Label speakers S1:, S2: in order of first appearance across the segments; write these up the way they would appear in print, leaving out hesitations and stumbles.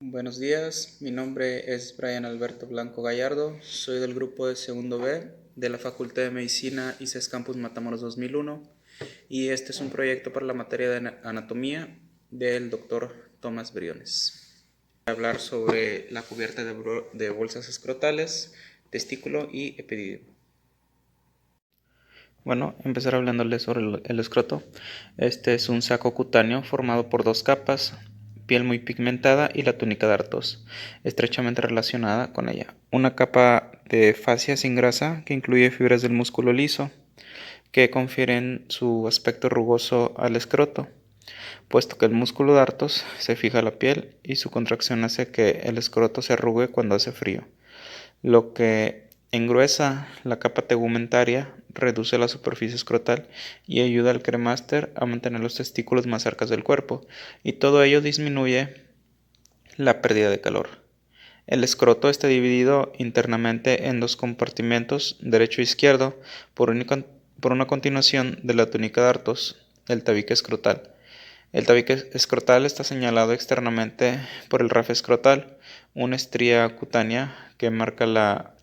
S1: Buenos días, mi nombre es Brian Alberto Blanco Gallardo, soy del grupo de segundo B de la Facultad de Medicina ICES Campus Matamoros 2001 y este es un proyecto para la materia de anatomía del doctor Tomás Briones. Voy a hablar sobre la cubierta de bolsas escrotales, testículo y epididimo. Bueno, empezar hablándoles sobre el escroto. Este es un saco cutáneo formado por dos capas, piel muy pigmentada y la túnica dartos, estrechamente relacionada con ella. Una capa de fascia sin grasa que incluye fibras del músculo liso que confieren su aspecto rugoso al escroto, puesto que el músculo dartos se fija a la piel y su contracción hace que el escroto se arrugue cuando hace frío, lo que engruesa la capa tegumentaria, reduce la superficie escrotal y ayuda al cremaster a mantener los testículos más cerca del cuerpo, y todo ello disminuye la pérdida de calor. El escroto está dividido internamente en dos compartimentos, derecho e izquierdo, por una continuación de la túnica dartos, el tabique escrotal. El tabique escrotal está señalado externamente por el rafe escrotal, una estría cutánea que marca la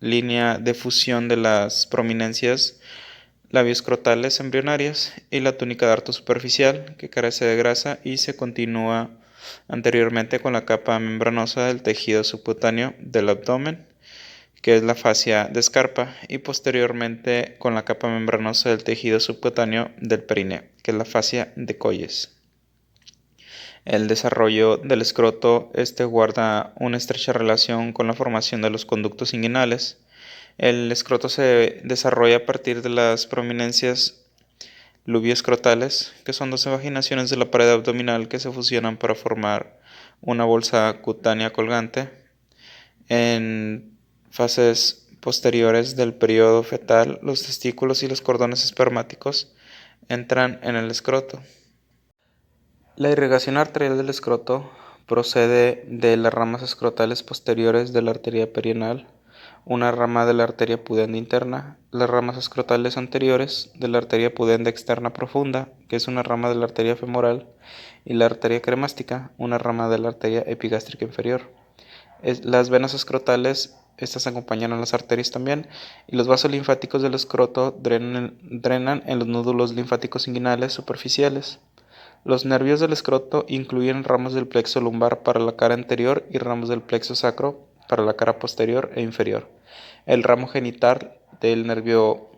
S1: línea de fusión de las prominencias labioescrotales embrionarias, y la túnica darto superficial, que carece de grasa y se continúa anteriormente con la capa membranosa del tejido subcutáneo del abdomen, que es la fascia de Scarpa, y posteriormente con la capa membranosa del tejido subcutáneo del perineo, que es la fascia de Colles. El desarrollo del escroto guarda una estrecha relación con la formación de los conductos inguinales. El escroto se desarrolla a partir de las prominencias lubioescrotales, que son dos evaginaciones de la pared abdominal que se fusionan para formar una bolsa cutánea colgante. En fases posteriores del periodo fetal, los testículos y los cordones espermáticos entran en el escroto. La irrigación arterial del escroto procede de las ramas escrotales posteriores de la arteria perianal, una rama de la arteria pudenda interna, las ramas escrotales anteriores de la arteria pudenda externa profunda, que es una rama de la arteria femoral, y la arteria cremástica, una rama de la arteria epigástrica inferior. Las venas escrotales, estas acompañan a las arterias también, y los vasos linfáticos del escroto drenan en los nódulos linfáticos inguinales superficiales. Los nervios del escroto incluyen ramos del plexo lumbar para la cara anterior y ramos del plexo sacro para la cara posterior e inferior. El ramo genital del nervio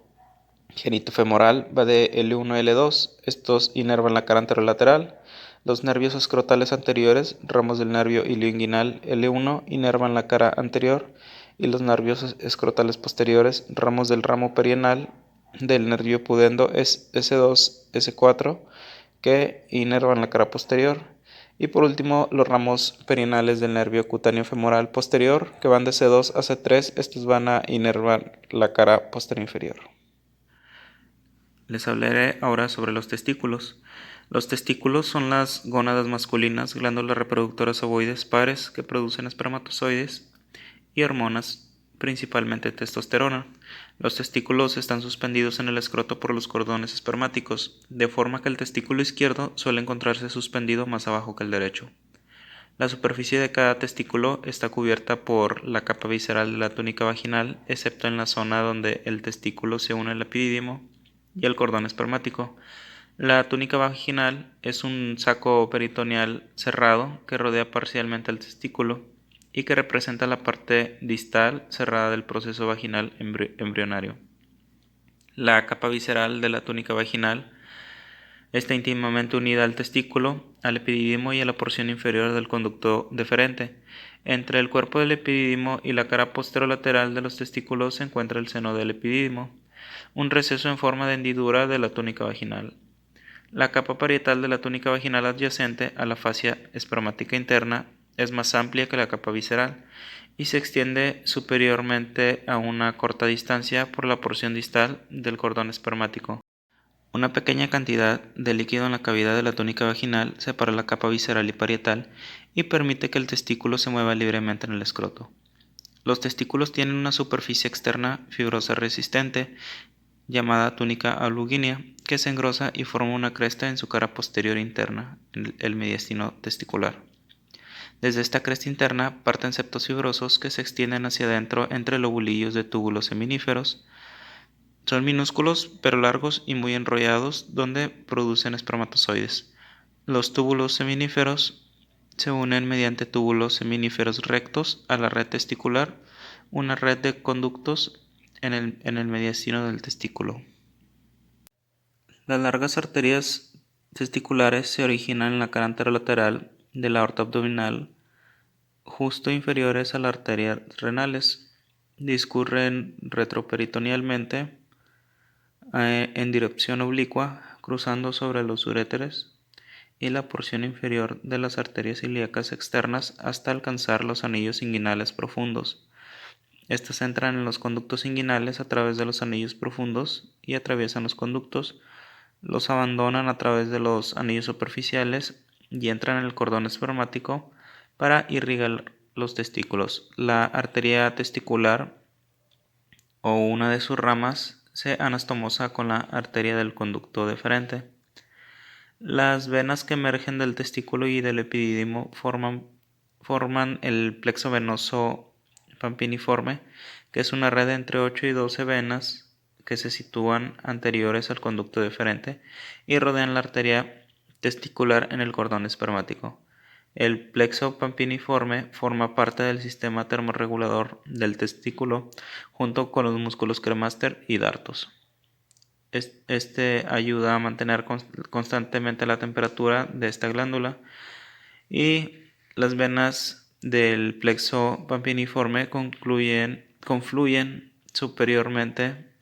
S1: genitofemoral va de L1 a L2. Estos inervan la cara anterolateral. Los nervios escrotales anteriores, ramos del nervio ilioinguinal L1, inervan la cara anterior, y los nervios escrotales posteriores, ramos del ramo perianal del nervio pudendo es S2, S4, que inervan la cara posterior. Y por último, los ramos perianales del nervio cutáneo femoral posterior, que van de C2 a C3, estos van a inervar la cara posterior inferior. Les hablaré ahora sobre los testículos. Los testículos son las gónadas masculinas, glándulas reproductoras ovoides pares que producen espermatozoides y hormonas, principalmente testosterona. Los testículos están suspendidos en el escroto por los cordones espermáticos, de forma que el testículo izquierdo suele encontrarse suspendido más abajo que el derecho. La superficie de cada testículo está cubierta por la capa visceral de la túnica vaginal, excepto en la zona donde el testículo se une al epidídimo y el cordón espermático. La túnica vaginal es un saco peritoneal cerrado que rodea parcialmente al testículo y que representa la parte distal cerrada del proceso vaginal embrionario. La capa visceral de la túnica vaginal está íntimamente unida al testículo, al epidídimo y a la porción inferior del conducto deferente. Entre el cuerpo del epidídimo y la cara posterolateral de los testículos se encuentra el seno del epidídimo, un receso en forma de hendidura de la túnica vaginal. La capa parietal de la túnica vaginal adyacente a la fascia espermática interna es más amplia que la capa visceral y se extiende superiormente a una corta distancia por la porción distal del cordón espermático. Una pequeña cantidad de líquido en la cavidad de la túnica vaginal separa la capa visceral y parietal y permite que el testículo se mueva libremente en el escroto. Los testículos tienen una superficie externa fibrosa resistente, llamada túnica albuginea, que se engrosa y forma una cresta en su cara posterior interna, el mediastino testicular. Desde esta cresta interna parten septos fibrosos que se extienden hacia adentro entre lobulillos de túbulos seminíferos. Son minúsculos pero largos y muy enrollados donde producen espermatozoides. Los túbulos seminíferos se unen mediante túbulos seminíferos rectos a la red testicular, una red de conductos en el mediastino del testículo. Las largas arterias testiculares se originan en la cara anterolateral de la aorta abdominal, justo inferiores a las arterias renales. Discurren retroperitonealmente en dirección oblicua, cruzando sobre los uréteres y la porción inferior de las arterias ilíacas externas hasta alcanzar los anillos inguinales profundos. Estas entran en los conductos inguinales a través de los anillos profundos y atraviesan los conductos, los abandonan a través de los anillos superficiales y entran en el cordón espermático para irrigar los testículos. La arteria testicular o una de sus ramas se anastomosa con la arteria del conducto deferente. Las venas que emergen del testículo y del epidídimo forman el plexo venoso pampiniforme, que es una red entre 8 y 12 venas que se sitúan anteriores al conducto deferente y rodean la arteria testicular en el cordón espermático. El plexo pampiniforme forma parte del sistema termorregulador del testículo junto con los músculos cremaster y dartos. Este ayuda a mantener constantemente la temperatura de esta glándula, y las venas del plexo pampiniforme confluyen superiormente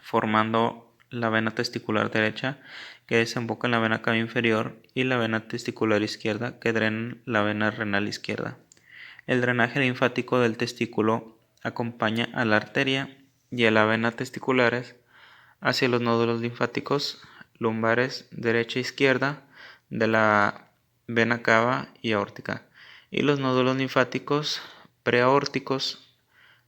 S1: formando la vena testicular derecha, que desemboca en la vena cava inferior, y la vena testicular izquierda, que drena la vena renal izquierda. El drenaje linfático del testículo acompaña a la arteria y a la vena testiculares hacia los nódulos linfáticos lumbares derecha e izquierda de la vena cava y aórtica, y los nódulos linfáticos preaórticos.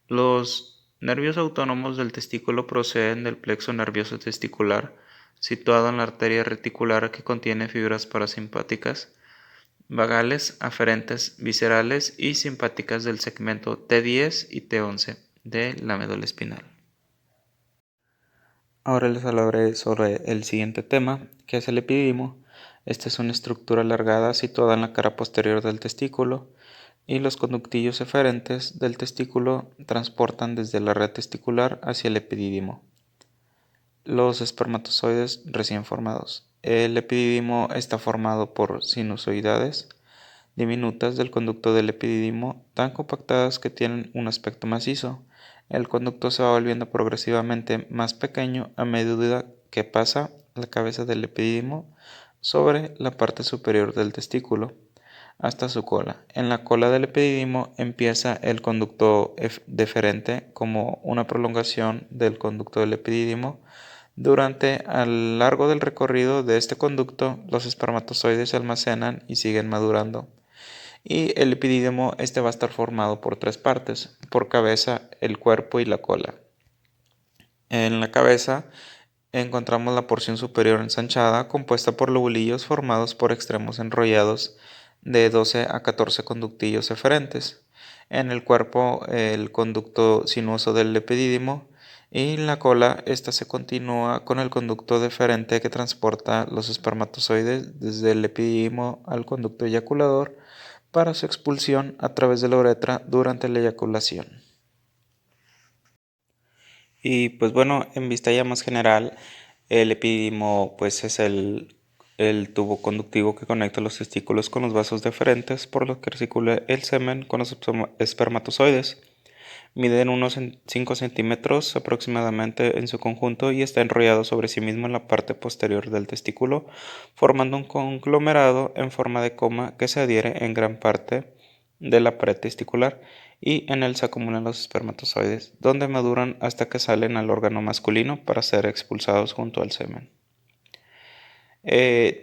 S1: Los nervios autónomos del testículo proceden del plexo nervioso testicular, situado en la arteria reticular que contiene fibras parasimpáticas, vagales, aferentes, viscerales y simpáticas del segmento T10 y T11 de la médula espinal. Ahora les hablaré sobre el siguiente tema, que es el epidídimo. Esta es una estructura alargada situada en la cara posterior del testículo, y los conductillos eferentes del testículo transportan desde la red testicular hacia el epidídimo los espermatozoides recién formados. El epidídimo está formado por sinusoidades diminutas del conducto del epidídimo, tan compactadas que tienen un aspecto macizo. El conducto se va volviendo progresivamente más pequeño a medida que pasa la cabeza del epidídimo sobre la parte superior del testículo hasta su cola. En la cola del epidídimo empieza el conducto deferente como una prolongación del conducto del epidídimo. Durante a lo largo del recorrido de este conducto, los espermatozoides se almacenan y siguen madurando. Y el epidídimo va a estar formado por tres partes: por cabeza, el cuerpo y la cola. En la cabeza encontramos la porción superior ensanchada, compuesta por lobulillos formados por extremos enrollados de 12 a 14 conductillos eferentes. En el cuerpo, el conducto sinuoso del epidídimo, y en la cola, esta se continúa con el conducto deferente que transporta los espermatozoides desde el epidídimo al conducto eyaculador para su expulsión a través de la uretra durante la eyaculación. Y pues bueno, en vista ya más general, el epidídimo pues es el tubo conductivo que conecta los testículos con los vasos deferentes por los que circula el semen con los espermatozoides. Miden unos 5 centímetros aproximadamente en su conjunto y está enrollado sobre sí mismo en la parte posterior del testículo, formando un conglomerado en forma de coma que se adhiere en gran parte de la pared testicular, y en él se acumulan los espermatozoides, donde maduran hasta que salen al órgano masculino para ser expulsados junto al semen.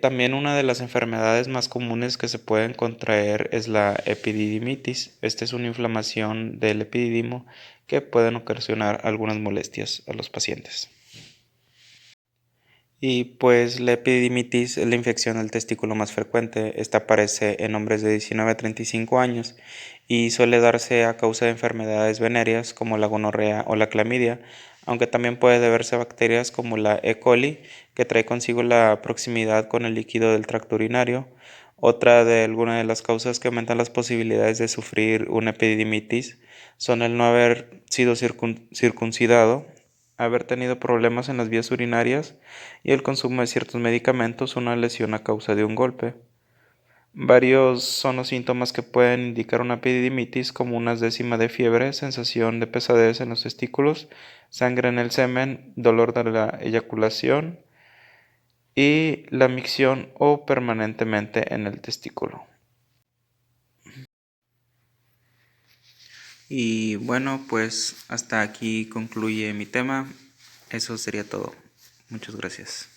S1: También una de las enfermedades más comunes que se pueden contraer es la epididimitis. Esta es una inflamación del epidídimo que pueden ocasionar algunas molestias a los pacientes. Y pues la epididimitis es la infección del testículo más frecuente. Esta aparece en hombres de 19 a 35 años y suele darse a causa de enfermedades venéreas como la gonorrea o la clamidia, aunque también puede deberse a bacterias como la E. coli, que trae consigo la proximidad con el líquido del tracto urinario. Otra de algunas de las causas que aumentan las posibilidades de sufrir una epididimitis son el no haber sido circuncidado, haber tenido problemas en las vías urinarias y el consumo de ciertos medicamentos o una lesión a causa de un golpe. Varios son los síntomas que pueden indicar una epididimitis, como una décima de fiebre, sensación de pesadez en los testículos, sangre en el semen, dolor de la eyaculación y la micción o permanentemente en el testículo. Y bueno, pues hasta aquí concluye mi tema. Eso sería todo. Muchas gracias.